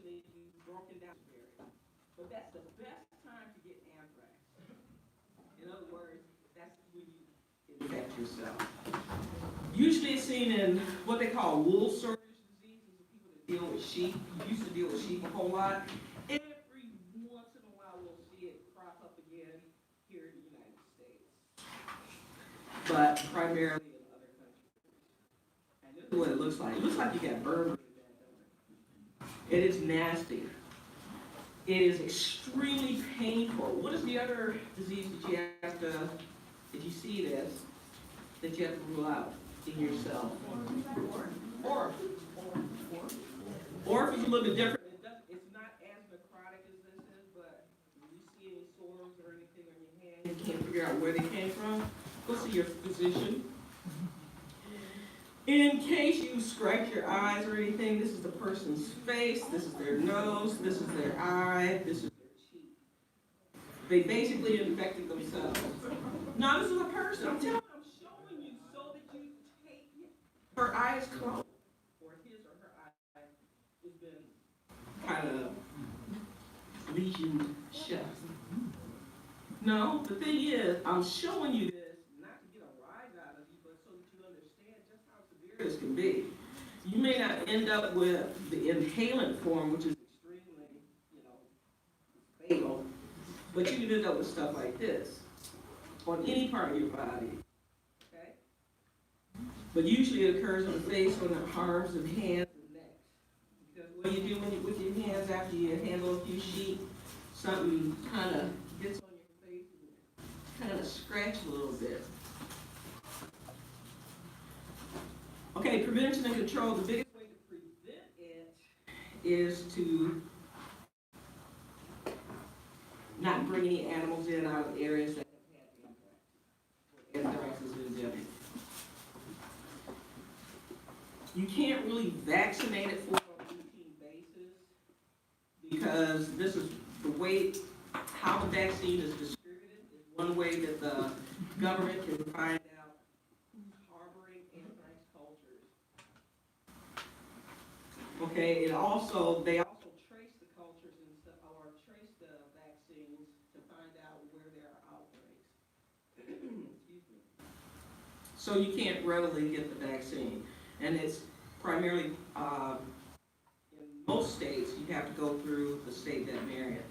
they do broken down severity. But that's the best time to get anthrax. In other words, that's when you infect yourself. Usually it's seen in what they call wool surge diseases, the people that deal with sheep. You used to deal with sheep a whole lot. Every once in a while we'll see it crop up again here in the United States, but primarily in other countries. And this is what it looks like. It looks like you got burned really bad, don't it? It is nasty. It is extremely painful. What is the other disease that you have to, if you see this, that you have to rule out in yourself? Or if it's a little bit different. It's not as necrotic as this is, but when you see any sores or anything on your hand, you can't figure out where they came from, go see your physician. In case you scratch your eyes or anything, this is the person's face, this is their nose, this is their eye, this is their cheek. They basically infected themselves. Now this is a person. I'm showing you so that you take her eyes closed, or his or her eye has been kind of lesioned shut. No, the thing is, I'm showing you this not to get a rise out of you, but so that you understand just how severe this can be. You may not end up with the inhalant form, which is extremely, fatal, but you can end up with stuff like this on any part of your body. Okay? But usually it occurs on the face, on the arms and hands and neck. Because what do you do with your hands after you handle a few sheep? Something kind of gets on your face and kind of scratch a little bit. Okay, prevention and control. The biggest way to prevent it is to not bring any animals in out of areas that have had anthrax. Anthrax is endemic. You can't really vaccinate it for on a routine basis because this is the way how the vaccine is distributed is one way that the government can find out who's harboring anthrax cultures. Okay, they also trace the cultures and stuff, or trace the vaccines to find out where there are outbreaks. Excuse me. So you can't readily get the vaccine, and it's primarily in most states you have to go through the state veterinarian.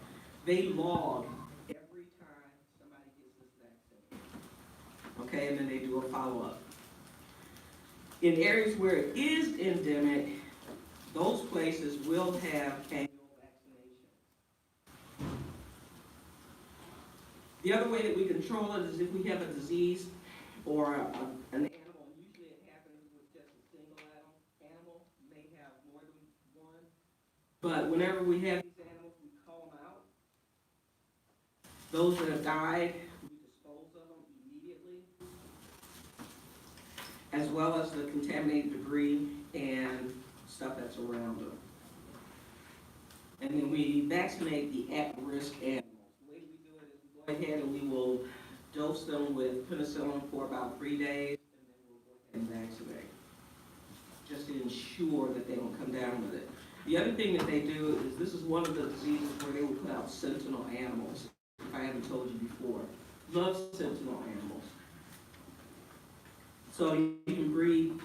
They log every time somebody gets this vaccine. Okay, and then they do a follow-up. In areas where it is endemic, those places will have annual vaccinations. The other way that we control it is if we have a disease or an animal, and usually it happens with just a single animal, may have more than one. But whenever we have these animals, we call them out. Those that have died, we dispose of them immediately, as well as the contaminated debris and stuff that's around them. And then we vaccinate the at-risk animals. The way we do it is we go ahead and we will dose them with penicillin for about 3 days, and then we'll go ahead and vaccinate, just to ensure that they don't come down with it. The other thing that they do is this is one of the diseases where they will put out sentinel animals, if I haven't told you before. Love sentinel animals. So you can breed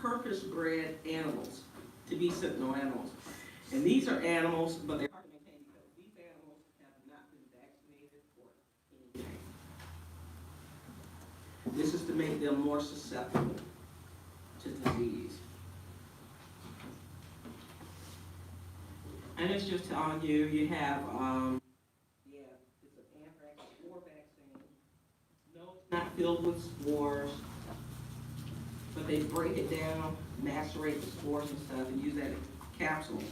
purpose-bred animals to be sentinel animals. And these are animals, but they're hard to maintain because these animals have not been vaccinated for anything. This is to make them more susceptible to disease. And it's just telling you, you have, it's an anthrax spore vaccine. No, it's not filled with spores, but they break it down, macerate the spores and stuff, and use that capsule.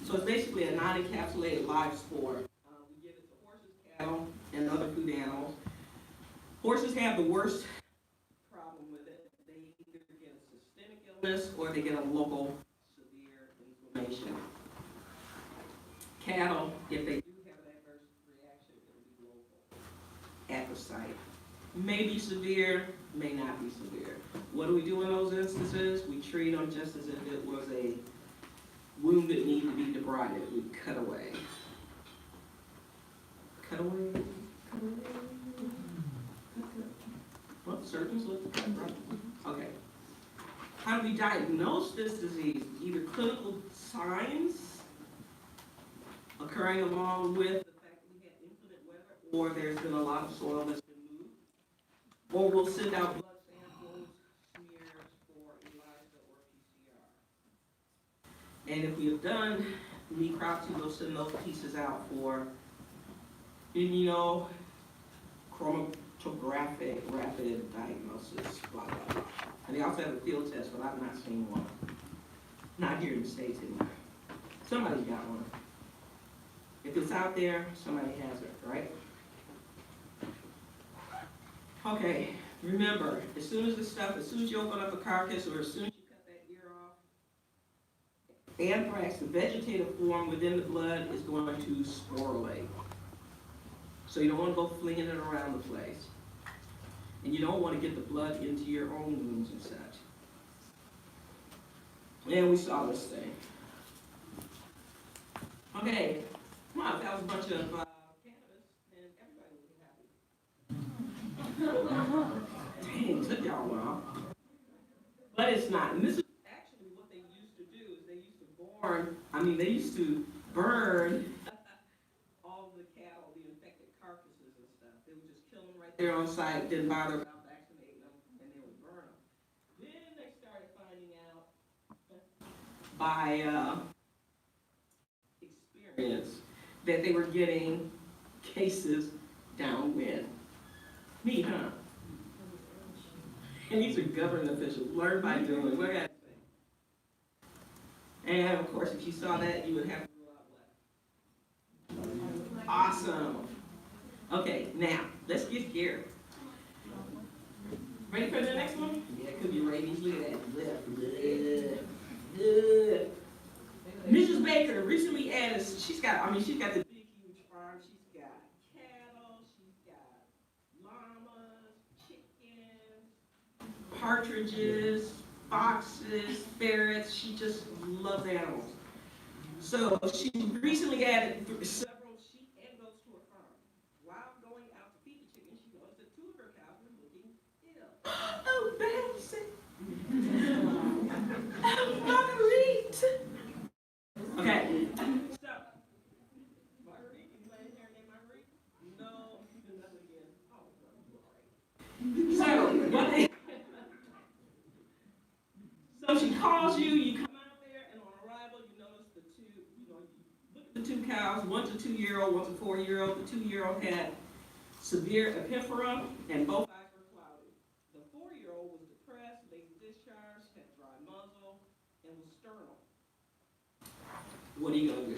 So it's basically a non-encapsulated live spore. We give it to horses, cattle, and other food animals. Horses have the worst problem with it. They either get a systemic illness or they get a local severe inflammation. Cattle, if they do have an adverse reaction, it will be local at the site. May be severe, may not be severe. What What do we do in those instances? We treat them just as if it was a wound that needed to be debrided. We cut away. Cut away. Cut away. Well, surgeons look to cut, right? Okay. How do we diagnose this disease? Either clinical signs occurring along with the fact that we had inclement weather, or there's been a lot of soil that's been moved, or we'll send out blood samples, smears for ELISA or PCR. And if we have done necropsy, we'll send those pieces out for immunochromatographic rapid diagnosis, blah, blah, blah. And they also have a field test, but I've not seen one. Not here in the States anyway. Somebody's got one. If it's out there, somebody has it, right? Okay, remember, as soon as you open up a carcass or as soon as you cut that ear off, anthrax, the vegetative form within the blood, is going to sporulate. So you don't want to go flinging it around the place. And you don't want to get the blood into your own wounds and such. And we saw this thing. Okay, wow, that was a bunch of cannabis, and everybody would be happy. Dang, took y'all a while. But it's not. And this is actually what they used to do, is they used to burn all the cattle, the infected carcasses and stuff. They would just kill them right there on site, didn't bother about vaccinating them, and they would burn them. Then they started finding out by experience that they were getting cases downwind. Neat, huh? And these are government officials, learn by doing. What I gotta say? And of course, if you saw that, you would have to rule out what? Awesome. Okay, now let's get here. Ready for the next one? Yeah, it could be rabies. Look at that. Mrs. Baker recently added, she's got the big, huge farm. She's got cattle, she's got llamas, chickens, partridges, foxes, ferrets. She just loves animals. So she recently added several sheep and goats to her farm. While going out to feed the chickens, she noticed that two of her cows were looking ill. Oh, Betsy. Oh, Marguerite. Okay, so, Marguerite, anybody here named Marguerite? No, nothing again. Oh, well, you all right. So, so she calls you, you come out there, and on arrival, you notice the two, you look at the two cows, one's a 2-year-old, one's a 4-year-old. The 2-year-old had severe epiphora, and both eyes were cloudy. The 4-year-old was depressed, late discharge, had dry muzzle, and was sternal. What are you going to do?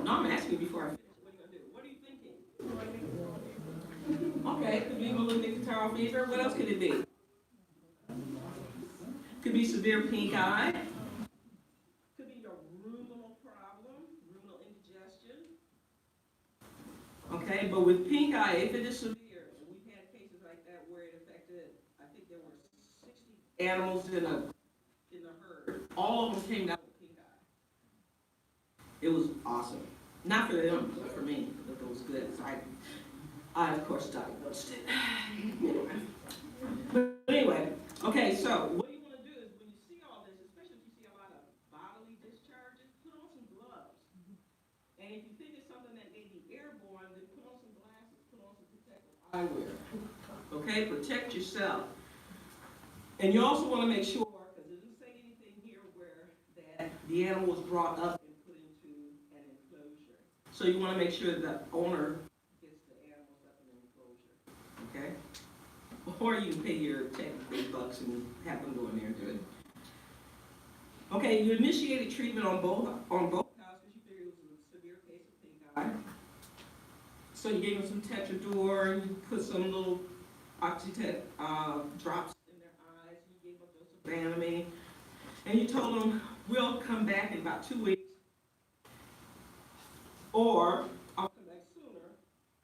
No, I'm asking you before I finish. What are you going to do? What are you thinking? Okay, could be malignant catarrhal fever. What else could it be? Could be severe pink eye. Could be your ruminal problem, ruminal indigestion. Okay, but with pink eye, if it is severe, and we've had cases like that where it affected, I think there were 60 animals in the herd. All of them came down with pink eye. It was awesome. Not for them, but for me. But it was good. So I of course diagnosed it. But anyway, okay, so what you want to do is when you see all this, especially if you see a lot of bodily discharges, put on some gloves. And if you think it's something that may be airborne, then put on some glasses, put on some protective eyewear. Okay, protect yourself. And you also want to make sure, because it doesn't say anything here where that the animal was brought up and put into an enclosure. So you want to make sure the owner gets the animals up in an enclosure. Okay? Or you can pay your $10 bucks and have them go in there and do it. Okay, you initiated treatment on both cows because you figured it was a severe case of pink eye. So you gave them some Tetrador, you put some little Oxytet drops in their eyes, you gave them a dose of Banamine, and you told them, we'll come back in about 2 weeks, or I'll come back sooner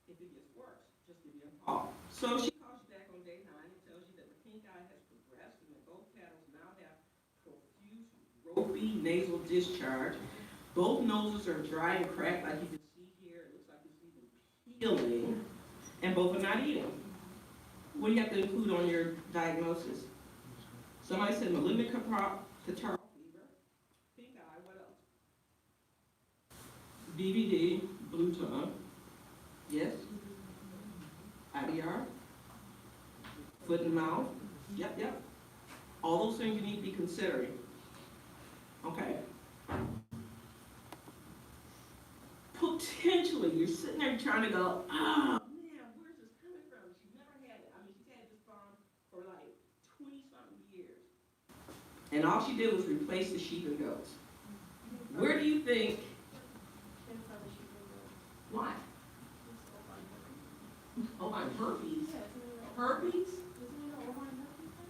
if it gets worse. Just give me a call. So she calls you back on day 9 and tells you that the pink eye has progressed and that both cattle now have profuse, ropey nasal discharge. Both noses are dry and cracked, like you can see here. It looks like it's even peeling, and both are not eating. What do you have to include on your diagnosis? Somebody said malignant catarrhal fever, pink eye, what else? BVD, blue tongue, yes. IBR, foot and mouth, yep. All those things you need to be considering. Okay. Potentially, you're sitting there trying to go, oh man, where's this coming from? She never had it. I mean, she's had this farm for like 20-something years. And all she did was replace the sheep and goats. Where do you think? Why? Oh, my herpes. Herpes?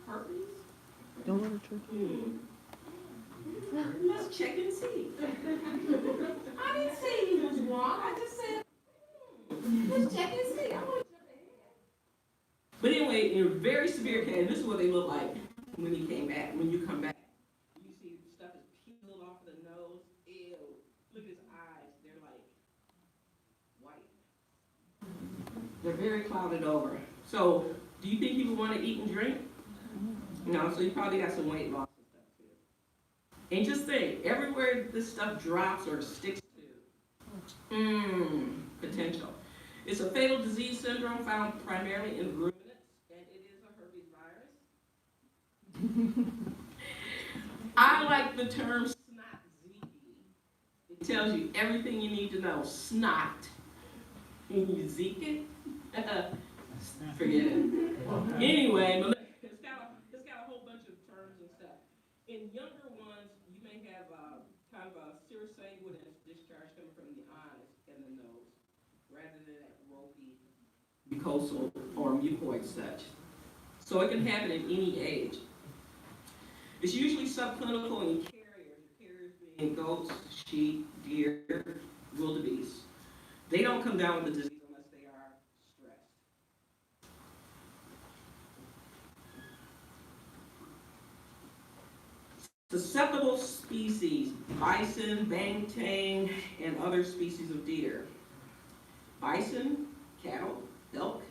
Herpes? Don't let her trick you. Let's check and see. I didn't say he was wrong. I just said, let's check and see. I'm going to jump ahead. But anyway, in a very severe case, this is what they look like when he came back, when you come back. You see stuff is peeled off of the nose. Ew. Look at his eyes. They're like white. They're very clouded over. So, do you think he would want to eat and drink? No, so you probably got some weight loss and stuff too. And just think, everywhere this stuff drops or sticks to, potential. It's a fatal disease syndrome found primarily in ruminants, and it is a herpes virus. I like the term snot ziki. It tells you everything you need to know. Snot. Can you zeke it? Forget it. Anyway, but it's got a whole bunch of terms and stuff. In younger ones, you may have kind of a serosanguinous discharge coming from the eyes and the nose, rather than that ropey mucosal or mucoid such. So it can happen at any age. It's usually subclinical in carriers. The carriers being goats, sheep, deer, wildebeest. They don't come down with the disease unless they are stressed. Susceptible species, bison, banteng, and other species of deer. Bison, cattle, elk,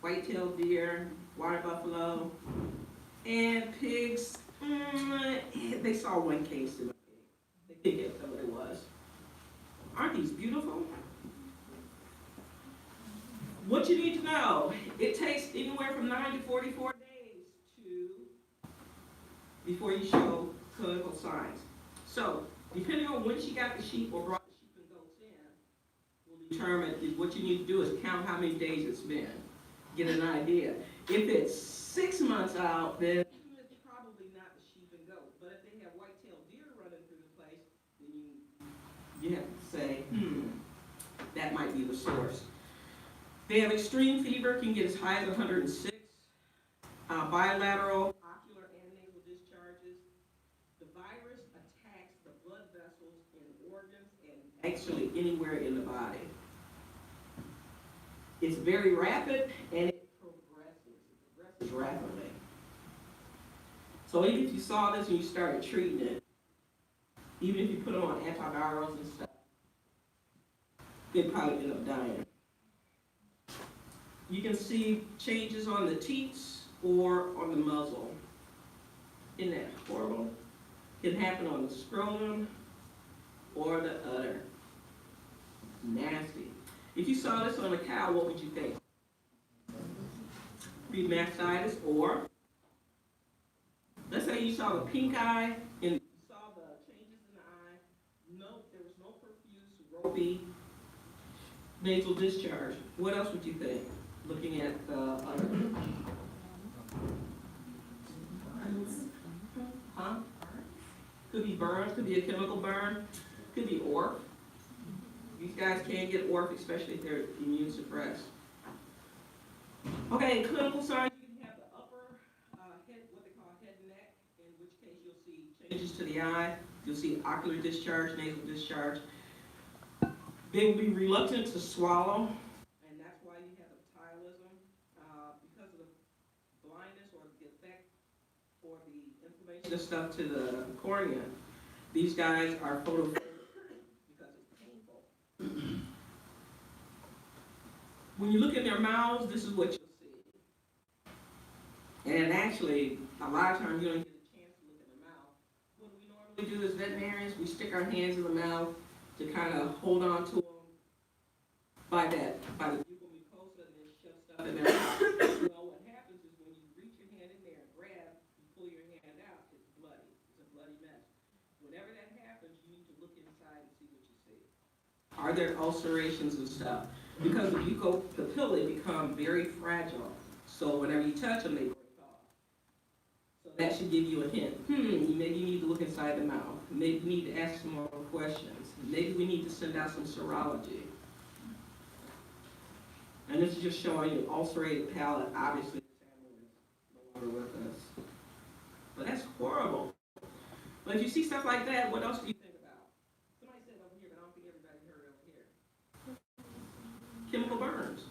white-tailed deer, water buffalo, and pigs. They saw one case in a pig. They didn't know what it was. Aren't these beautiful? What you need to know, it takes anywhere from 9 to 44 days before you show clinical signs. So, depending on when she got the sheep or brought the sheep and goats in, will determine what you need to do is count how many days it's been. Get an idea. If it's 6 months out, then it's probably not the sheep and goat. But if they have white-tailed deer running through the place, then you have to say, that might be the source. They have extreme fever, can get as high as 106. Bilateral, ocular, and nasal discharges. The virus attacks the blood vessels in organs and actually anywhere in the body. It's very rapid and it progresses rapidly. So even if you saw this and you started treating it, even if you put them on antivirals and stuff, they'd probably end up dying. You can see changes on the teats or on the muzzle. Isn't that horrible? It can happen on the scrotum or the udder. Nasty. If you saw this on a cow, what would you think? Be mastitis, or let's say you saw the pink eye and you saw the changes in the eye. No, there was no profuse, ropey nasal discharge. What else would you think? Looking at the other. Huh? Could be burns, could be a chemical burn, could be ORF. These guys can get ORF, especially if they're immune suppressed. Okay, clinical signs, you can have the upper head, what they call head and neck, in which case you'll see changes to the eye, you'll see ocular discharge, nasal discharge. They will be reluctant to swallow, and that's why you have the ptylism. blindness or the effect or the inflammation of stuff to the cornea, these guys are photophobic because it's painful. When you look in their mouths, this is what you'll see. And actually, a lot of times you don't get a chance to look in the mouth. What we normally do as veterinarians, we stick our hands in the mouth to kind of hold on to them by the buccal mucosa and then shove stuff in their mouth. Well, what happens is when you reach your hand in there and grab, you pull your hand out, it's bloody. It's a bloody mess. Whenever that happens, you need to look inside and see what you see. Are there ulcerations and stuff? Because the buccal papillae become very fragile. So whenever you touch them, they break off. So that should give you a hint. Maybe you need to look inside the mouth. Maybe you need to ask some more questions. Maybe we need to send out some serology. And this is just showing you ulcerated palate. Obviously, this animal is no longer with us. But that's horrible. But if you see stuff like that, what else do you think about? Somebody said over here, but I don't think everybody heard over here. Chemical burns.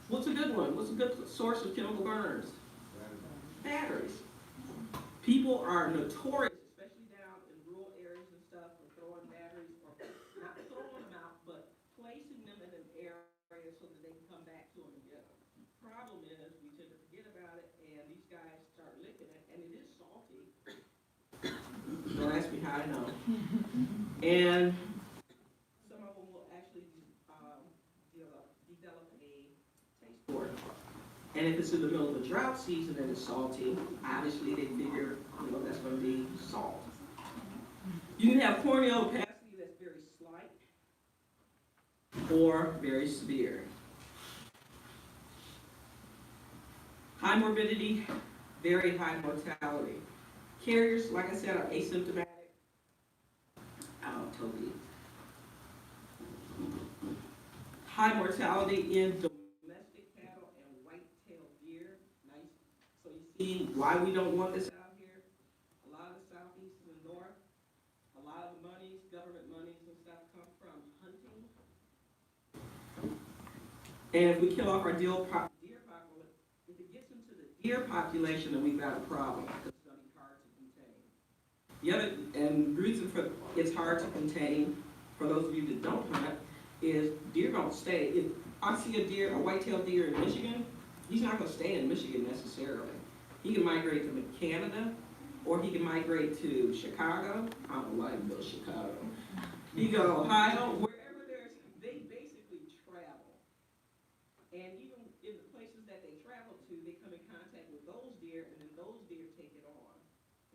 What's a good one? What's a good source of chemical burns? Batteries. People are notorious, especially down in rural areas and stuff, for throwing batteries, or not throwing them out, but placing them in an area so that they can come back to them and get them. Problem is, we tend to forget about it, and these guys start licking it, and it is salty. Don't ask me how I know. And some of them will actually develop a taste for it. And if it's in the middle of a drought season and it's salty, obviously they figure, that's going to be salt. You can have corneal opacity that's very slight or very severe. High morbidity, very high mortality. Carriers, like I said, are asymptomatic. Toby. High mortality in domestic cattle and white-tailed deer. Nice. So you see why we don't want this out here. A lot of the southeast and the north, a lot of the monies, government monies and stuff come from hunting. And if we kill off our deer population, if it gets into the deer population, then we've got a problem because it's going to be hard to contain. The other, and the reason for it's hard to contain, for those of you that don't hunt, is deer don't stay. If I see a white-tailed deer in Michigan, he's not going to stay in Michigan necessarily. He can migrate to Canada, or he can migrate to Chicago. I don't like those Chicago. He can go to Ohio, wherever they basically travel. And even in the places that they travel to, they come in contact with those deer, and then those deer take it on.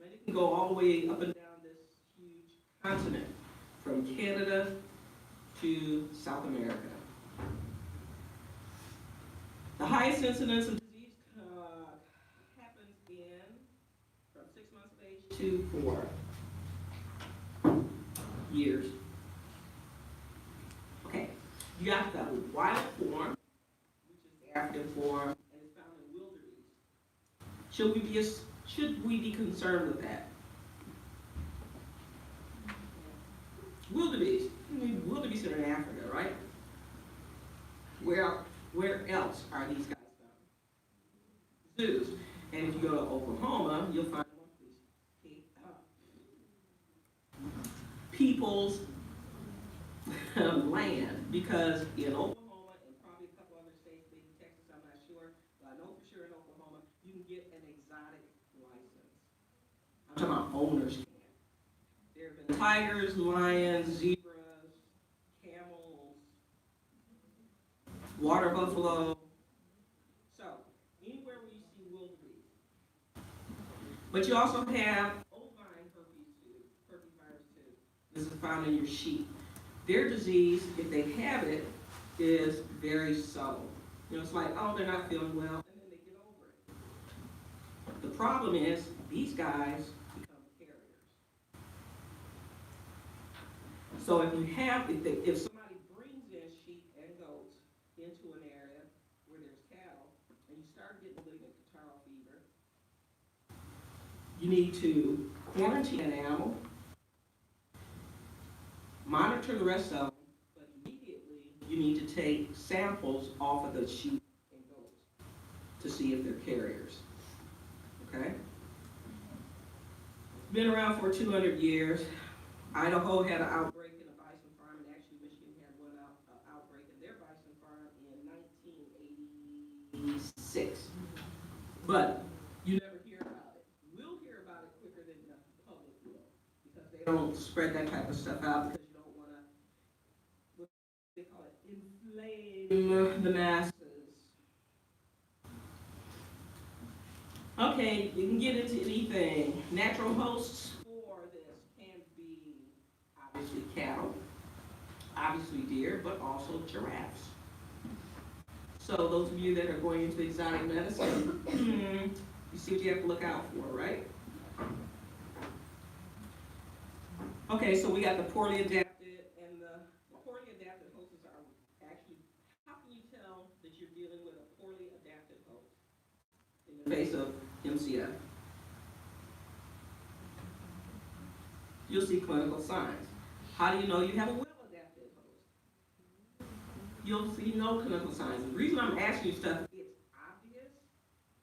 And it can go all the way up and down this huge continent, from Canada to South America. The highest incidence of disease happens in from 6 months of age to 4 years. Okay, you got the wild form, which is the African form, and it's found in wildebeest. Should we be concerned with that? Wildebeest. Wildebeest are in Africa, right? Where else are these guys found? Zoos. And if you go to Oklahoma, you'll find them on people's land. Because in Oklahoma and probably a couple other states, maybe Texas, I'm not sure, but I know for sure in Oklahoma, you can get an exotic license. I'm talking about owners can. There have been tigers, lions, zebras, camels, water buffalo. So, anywhere where you see wildebeest. But you also have ovine herpes virus 2. This is found in your sheep. Their disease, if they have it, is very subtle. It's like, oh, they're not feeling well, and then they get over it. The problem is, these guys become carriers. So if somebody brings in sheep and goats into an area where there's cattle, and you start getting malignant catarrhal fever, you need to quarantine an animal, monitor the rest of them, but immediately you need to take samples off of the sheep and goats to see if they're carriers. Okay? Been around for 200 years. Idaho had an outbreak in a bison farm, and actually Michigan had one outbreak in their bison farm in 1986. But you never hear about it. We'll hear about it quicker than the public will, because they don't spread that type of stuff out because you don't want to, what they call it, inflame the masses. Okay, you can get into anything. Natural hosts for this can be obviously cattle, obviously deer, but also giraffes. So those of you that are going into exotic medicine, you see what you have to look out for, right? Okay, so we got the poorly adapted, and the poorly adapted hosts are actually, how can you tell that you're dealing with a poorly adapted host in the face of MCF? You'll see clinical signs. How do you know you have a well-adapted host? You'll see no clinical signs. The reason I'm asking you stuff, it's obvious,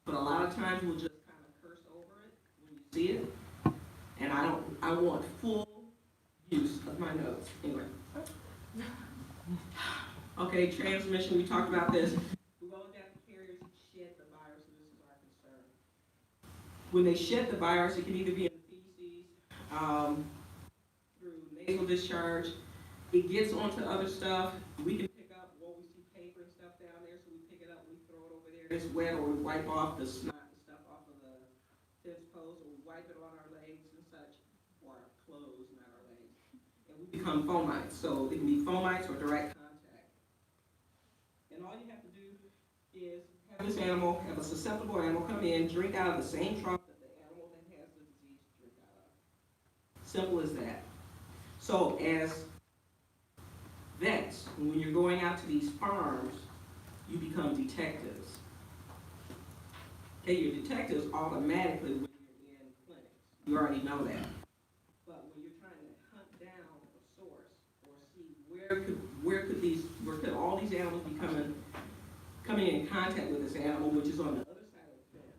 but a lot of times we'll just kind of curse over it when you see it. And I want full use of my notes. Anyway. Okay, transmission, we talked about this. The well-adapted carriers shed the virus, and this is our concern. When they shed the virus, it can either be in the feces, through nasal discharge. It gets onto other stuff. We can pick up, well, we see paper and stuff down there, so we pick it up, we throw it over there. It's wet, or we wipe off the snot and stuff off of the fence post, or we wipe it on our legs and such, or our clothes, not our legs. And we become fomites. So it can be fomites or direct contact. And all you have to do is have this animal, have a susceptible animal come in, drink out of the same trough that the animal that has the disease drink out of. Simple as that. So as vets, when you're going out to these farms, you become detectives. Okay, you're detectives automatically when you're in clinics. You already know that. But when you're trying to hunt down a source or see where could all these animals be coming in contact with this animal, which is on the other side of the fence,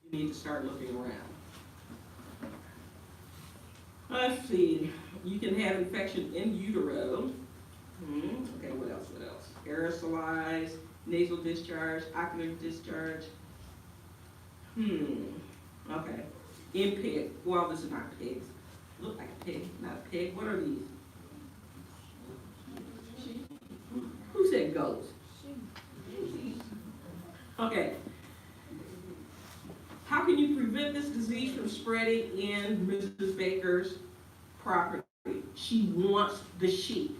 you need to start looking around. Let's see. You can have infection in utero. Okay, what else? Aerosolized, nasal discharge, ocular discharge. Okay. In pig. Well, this is not pigs. Look like a pig, not a pig. What are these? Who said goats? Okay. How can you prevent this disease from spreading in Mrs. Baker's property? She wants the sheep.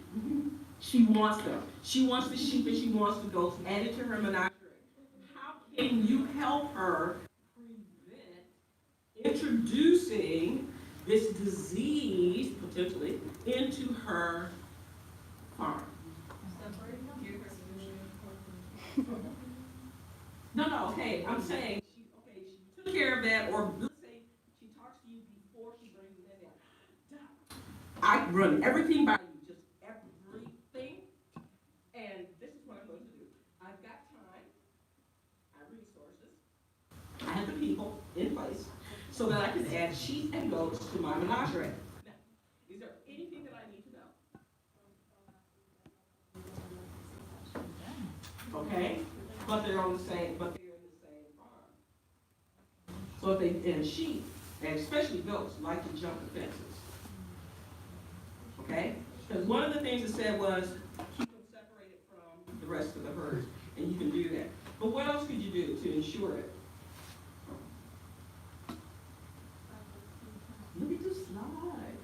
She wants them. She wants the sheep and she wants the goats added to her menagerie. How can you help her prevent introducing this disease, potentially, into her farm? No, okay, I'm saying, she took care of that, or let's say she talks to you before she brings it in there. I run everything by you, just everything, and this is what I'm going to do. I've got time, I have resources, I have the people in place, so that I can add sheep and goats to my menagerie. Now, is there anything that I need to know? Okay, but they're in the same farm. So and sheep, and especially goats, like to jump the fences. Okay? Because one of the things it said was keep them separated from the rest of the herd, and you can do that. But what else could you do to ensure it? Look at this slide.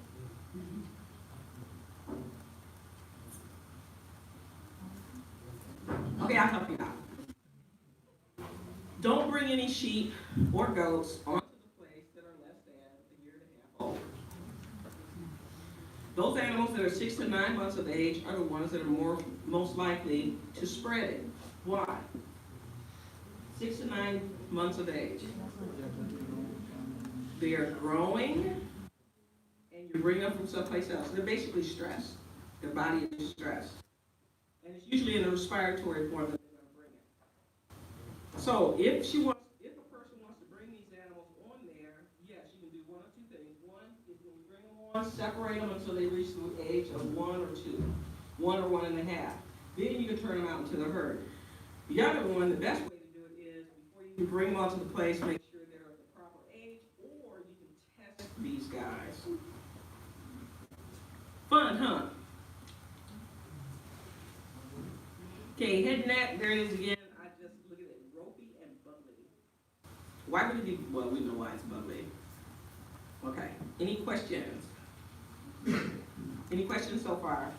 Okay, I'll help you out. Don't bring any sheep or goats onto the place that are less than a year and a half old. Those animals that are 6 to 9 months of age are the ones that are most likely to spread it. Why? 6 to 9 months of age. They are growing, and you bring them from someplace else. They're basically stressed. Their body is stressed. And it's usually in a respiratory form that they're going to bring it. So if a person wants to bring these animals on there, yes, you can do one of two things. One is when you bring them on, separate them until they reach the age of 1 or 2, 1 or 1.5. Then you can turn them out into the herd. The other one, the best way to do it is before you bring them onto the place, make sure they're at the proper age, or you can test these guys. Fun, huh? Okay, head and neck, there it is again. I just look at it, ropey and bubbly. Why would it be, well, we know why it's bubbly. Okay, any questions? Any questions so far?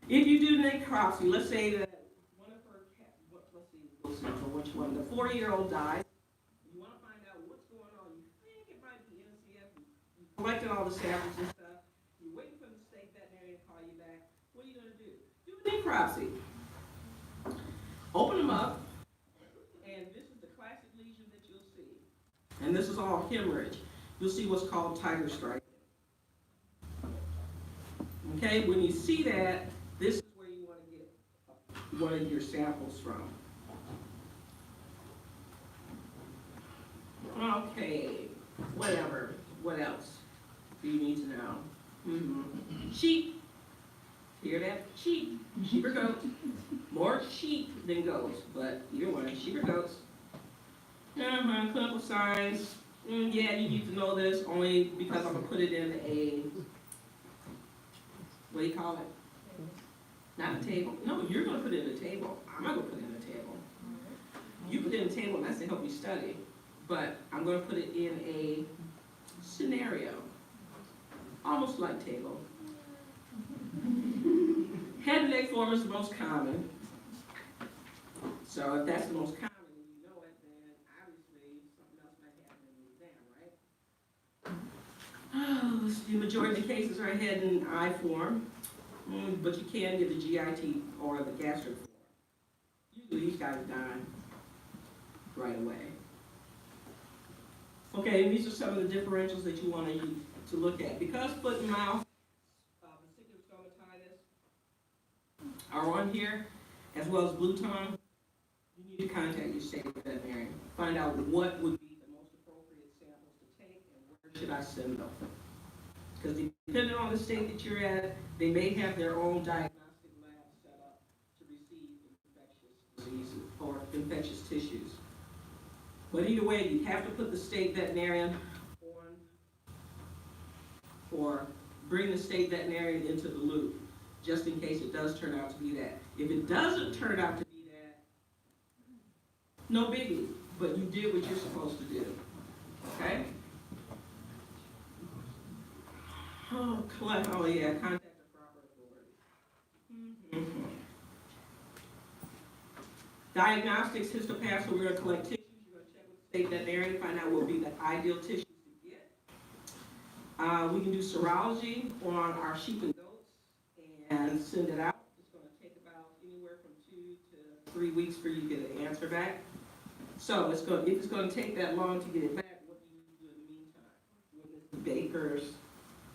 If you do necropsy, let's say that one of her cat, let's see for which one, the 40-year-old dies. You want to find out what's going on. You think it might be NCF. You collected all the samples and stuff. You're waiting for the state veterinarian to call you back. What are you going to do? Do a necropsy. Open them up, and this is the classic lesion that you'll see. And this is all hemorrhage. You'll see what's called tiger stripe. Okay, when you see that, this is where you want to get one of your samples from. Okay, whatever. What else do you need to know? Sheep. Hear that? Sheep. Sheep or goats. More sheep than goats, but either one, sheep or goats. Clinical signs. Yeah, you need to know this only because I'm going to put it in a, what do you call it? Not a table. No, you're going to put it in a table. I'm not going to put it in a table. You put it in a table, and that's to help you study. But I'm going to put it in a scenario. Almost like table. Head and neck form is the most common. So if that's the most common and you know it, then obviously something else might happen in the exam, right? The majority of the cases are head and eye form, but you can get the GIT or the gastric form. Usually these guys die right away. Okay, and these are some of the differentials that you want to look at. Because foot and mouth vesicular stomatitis are on here, as well as blue tongue, you need to contact your state veterinarian. Find out what would be the most appropriate samples to take and where should I send them. Because depending on the state that you're at, they may have their own diagnostic lab set up to receive infectious diseases or infectious tissues. But either way, you have to put the state veterinarian on, or bring the state veterinarian into the loop, just in case it does turn out to be that. If it doesn't turn out to be that, no biggie, but you did what you're supposed to do, okay? Oh yeah, contact the proper authority. Diagnostics, histopath, so we're going to collect tissues. You're going to check with the state veterinarian, find out what would be the ideal tissues to get. We can do serology on our sheep and goats and send it out. It's going to take about anywhere from 2 to 3 weeks for you to get an answer back. So if it's going to take that long to get it back, what do you do in the meantime? When it's the baker's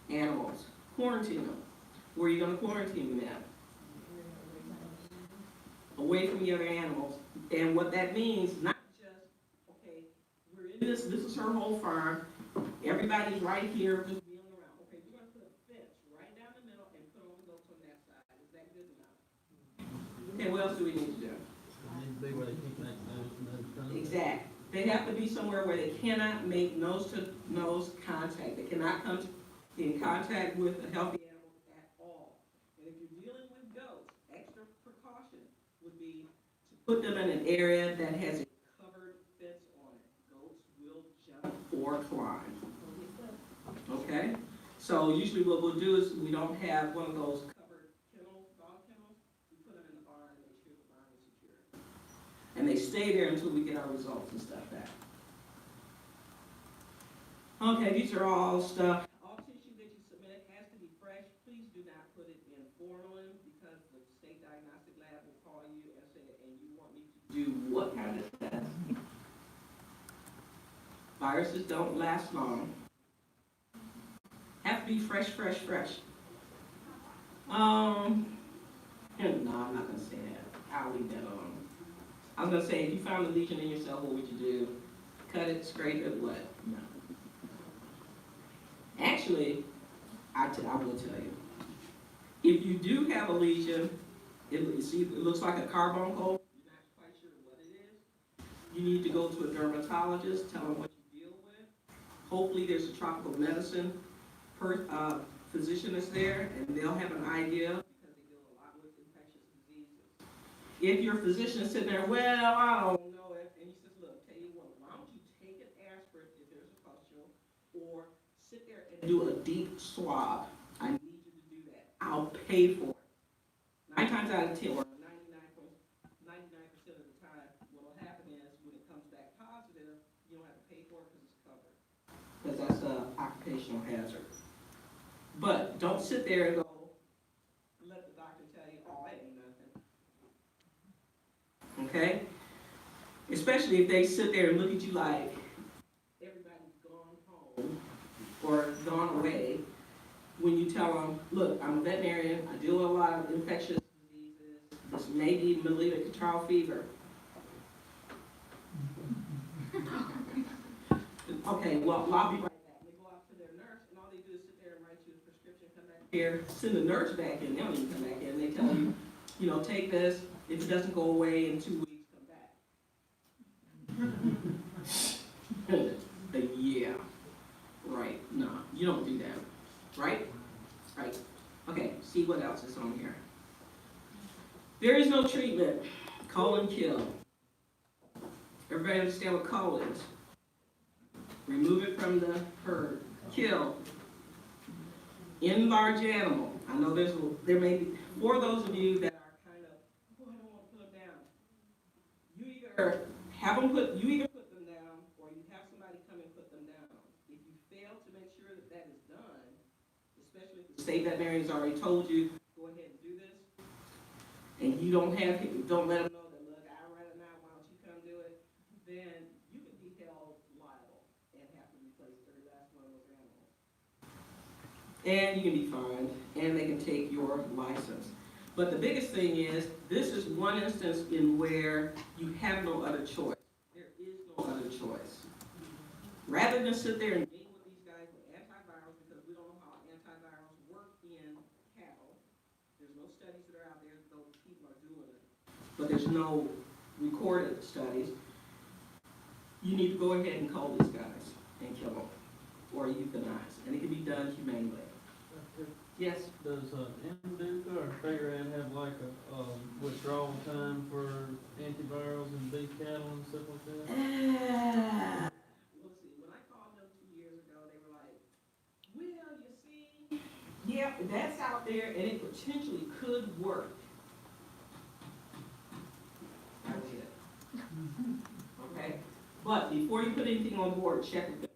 animals, quarantine them. Where are you going to quarantine them at? Away from the other animals. And what that means, not just, okay, we're in this is her whole farm, everybody's right here just wheeling around. Okay, we're going to put a fence right down the middle and put all the goats on that side. Is that good enough? Okay, what else do we need to do? Exactly. They have to be somewhere where they cannot make nose-to-nose contact. They cannot come in contact with a healthy animal at all. And if you're dealing with goats, extra precaution would be to put them in an area that has a covered fence on it. Goats will jump or climb. Okay? So usually what we'll do is we don't have one of those covered kennels, dog kennels. We put them in the barn and make sure the barn is secure. And they stay there until we get our results and stuff back. Okay, these are all stuff. All tissue that you submit has to be fresh. Please do not put it in formalin because the state diagnostic lab will call you and say, and you want me to do what kind of test? Viruses don't last long. Have to be fresh. No, I'm not going to say that. I'll leave that alone. I was gonna say, if you found a lesion in yourself, what would you do? Cut it, scrape it, what? No. Actually, I will tell you. If you do have a lesion, it looks like a carbone hole, you're not quite sure what it is, you need to go to a dermatologist, tell them what you deal with. Hopefully there's a tropical medicine physician that's there, and they'll have an idea because they deal a lot with infectious diseases. If your physician is sitting there, well, I don't know it, and he says, look, tell you what, why don't you take an aspirin if there's a pustule, or sit there and do a deep swab. I need you to do that. I'll pay for it. 9 times out of 10, or 99% of the time, what will happen is when it comes back positive, you don't have to pay for it because it's covered. Because that's an occupational hazard. But don't sit there and go, let the doctor tell you, oh, that ain't nothing. Okay? Especially if they sit there and look at you like everybody's gone home or gone away. When you tell them, look, I'm a veterinarian, I deal with a lot of infectious diseases, this may be mellitic catarrh fever. Okay, well, I'll be right back. They go out to their nurse, and all they do is sit there and write you a prescription, come back here, send the nurse back in, they don't even come back in, they tell you, take this, if it doesn't go away in 2 weeks, come back. Yeah, right, no, you don't do that, right? Right. Okay, see what else is on here. There is no treatment. Cull and kill. Everybody understand what cull is? Remove it from the herd. Kill. In large animal. I know there may be, for those of you that are kind of, oh, I don't want to put them down. You either put them down, or you have somebody come and put them down. If you fail to make sure that that is done, especially if the state veterinarian has already told you, go ahead and do this, and you don't let them know that, look, I'd rather not, why don't you come do it, then you could be held liable and have to replace every last one of those animals. And you can be fined, and they can take your license. But the biggest thing is, this is one instance in where you have no other choice. There is no other choice. Rather than sit there and deal with these guys with antivirals, because we don't know how antivirals work in cattle. There's no studies that are out there, though people are doing it. But there's no recorded studies. You need to go ahead and cull these guys and kill them, or euthanize. And it can be done humanely. Yes? Does Indica or Fairad have like a withdrawal time for antivirals and beef cattle and stuff like that? Let's see, when I called them 2 years ago, they were like, well, you see, yeah, that's out there and it potentially could work. That's it. Okay? But before you put anything on board, check with them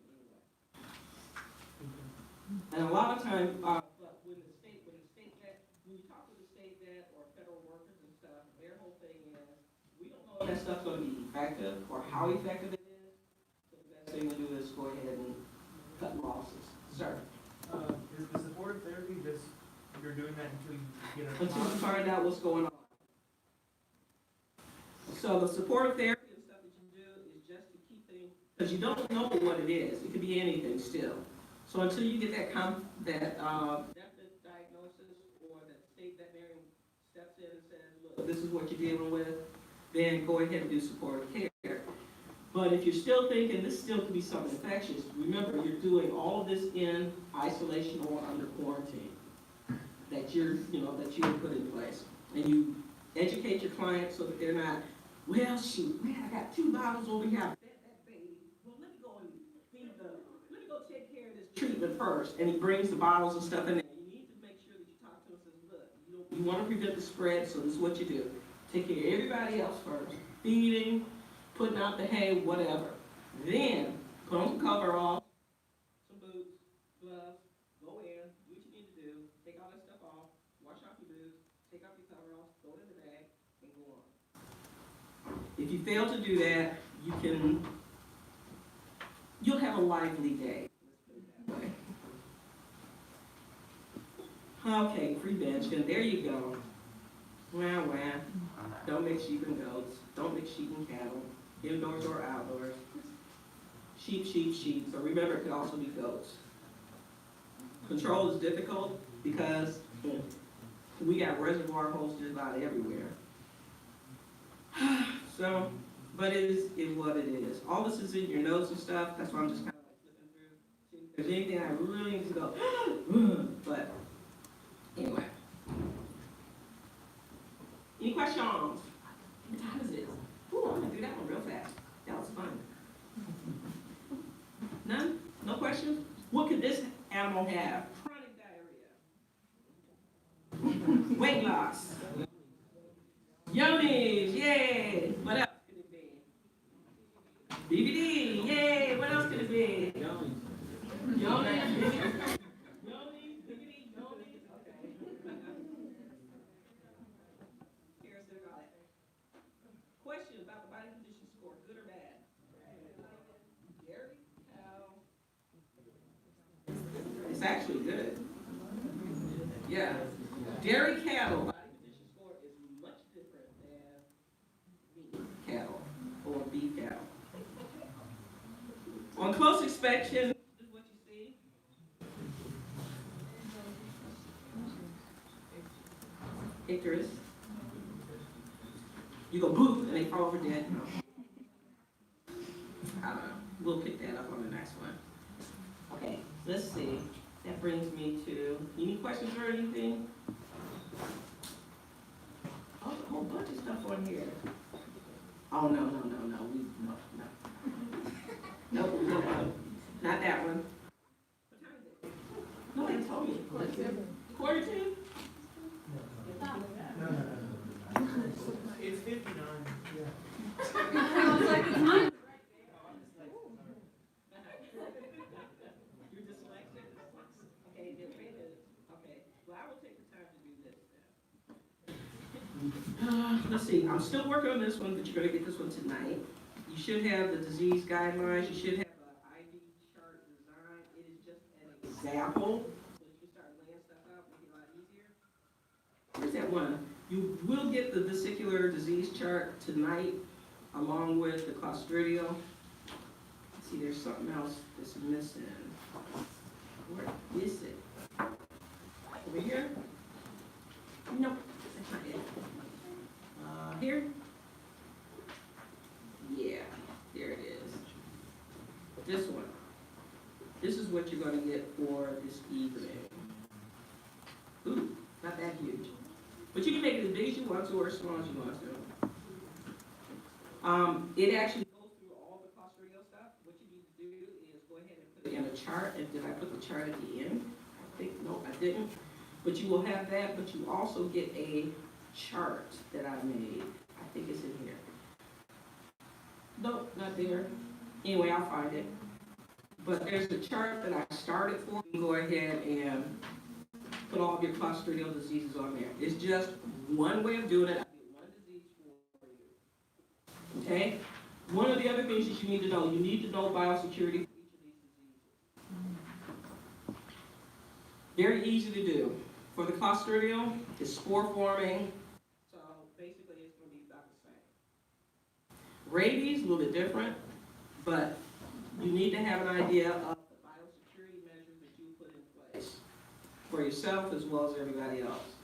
anyway. And a lot of times, when you talk to the state vet or federal workers and stuff, their whole thing is, we don't know if that stuff's going to be effective or how effective it is. So the best thing to do is go ahead and cut losses. Sir? Is the supportive therapy just, you're doing that until you get a... Until you find out what's going on. So the supportive therapy and stuff that you do is just to keep things, because you don't know what it is. It could be anything still. So until you get that definite diagnosis, or that state veterinarian steps in and says, look, this is what you're dealing with, then go ahead and do supportive care. But if you're still thinking this still could be something infectious, remember you're doing all of this in isolation or under quarantine that you put in place. And you educate your clients so that they're not, well, shoot, man, I got 2 bottles over here. I fed that baby. Well, let me go take care of this treatment first. And he brings the bottles and stuff in there. You need to make sure that you talk to him and says, look, you want to prevent the spread, so this is what you do. Take care of everybody else first. Feeding, putting out the hay, whatever. Then, put on some coveralls, some boots, gloves, go in, do what you need to do, take all that stuff off, wash off your boots, take off your coveralls, throw it in the bag, and go on. If you fail to do that, you'll have a lively day. Let's put it that way. Okay, prevention, there you go. Wah, wah. Don't mix sheep and goats. Don't mix sheep and cattle, indoors or outdoors. Sheep, sheep, sheep. So remember, it could also be goats. Control is difficult because we got reservoir holes just about everywhere. So, but it is what it is. All this is in your notes and stuff. That's why I'm just kind of like flipping through. See if there's anything I really need to go, but anyway. Any questions? What time is it? Ooh, I'm gonna do that one real fast. That was fun. None? No questions? What could this animal have? Chronic diarrhea. Weight loss. Yonis, yay! What else could it be? BBD, yay! What else could it be? Yonis. Yonis, BBD, yonis. Okay. Here's the question about the body condition score, good or bad? Dairy cow. It's actually good. Yeah. Dairy cattle body condition score is much different than meat cattle or beef cattle. On close inspection, this is what you see. Icarus. You go boo and they fall over dead. No. I don't know. We'll pick that up on the next one. Okay, let's see. That brings me to, any questions or anything? Oh, a whole bunch of stuff on here. Oh, no. No. Not that one. What time is it? Nobody told me. Quarter to? No. It's 59. You're dyslexic? Okay, okay. Well, I will take the time to do this then. Let's see, I'm still working on this one, but you're gonna get this one tonight. You should have the disease guidelines, you should have an IV chart design. It is just an example, so you can start laying stuff out, make it a lot easier. Where's that one? You will get the vesicular disease chart tonight, along with the Clostridial. See, there's something else that's missing. Where is it? Over here? Nope, that's not it. Here? Yeah, there it is. This one. This is what you're gonna get for this evening. Ooh, not that huge. But you can make it as big as you want to or as small as you want to. It actually goes through all the Clostridial stuff. What you need to do is go ahead and put it in a chart. And did I put the chart at the end? I think, no, I didn't. But you will have that, but you also get a chart that I made. I think it's in here. Nope, not there. Anyway, I'll find it. But there's a chart that I started for. You can go ahead and put all of your Clostridial diseases on there. It's just one way of doing it. I did one disease for you. Okay? One of the other things that you need to know biosecurity for each of these diseases. Very easy to do. For the Clostridial, it's spore forming. So basically it's going to be about the same. Rabies, a little bit different, but you need to have an idea of the biosecurity measures that you put in place for yourself as well as everybody else.